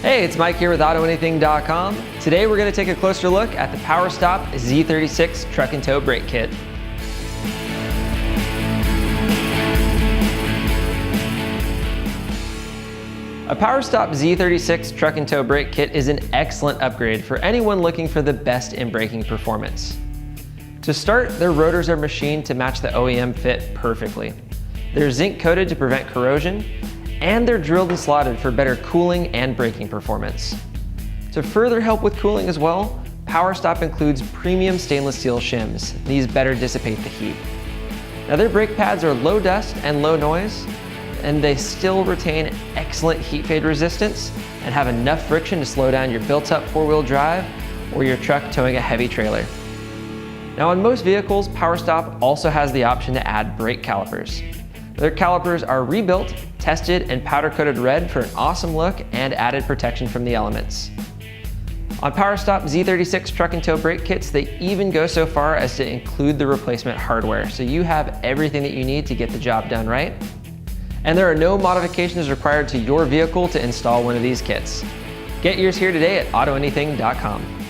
Hey, it's Mike here with AutoAnything.com. Today we're going to take a closer look at the PowerStop Z36 Truck and Tow Brake Kit. A PowerStop Z36 Truck and Tow Brake Kit is an excellent upgrade for anyone looking for the best in braking performance. To start, their rotors are machined to match the OEM fit perfectly. They're zinc coated to prevent corrosion, and they're drilled and slotted for better cooling and braking performance. To further help with cooling as well, PowerStop includes premium stainless steel shims. These better dissipate the heat. Now their brake pads are low dust and low noise, and they still retain excellent heat fade resistance and have enough friction to slow down your built-up four-wheel drive or your truck towing a heavy trailer. Now on most vehicles, PowerStop also has the option to add brake calipers. Their calipers are rebuilt, tested, and powder-coated red for an awesome look and added protection from the elements. On PowerStop Z36 Truck and Tow Brake Kits, they even go so far as to include the replacement hardware, so you have everything that you need to get the job done right. And there are no modifications required to your vehicle to install one of these kits. Get yours here today at AutoAnything.com.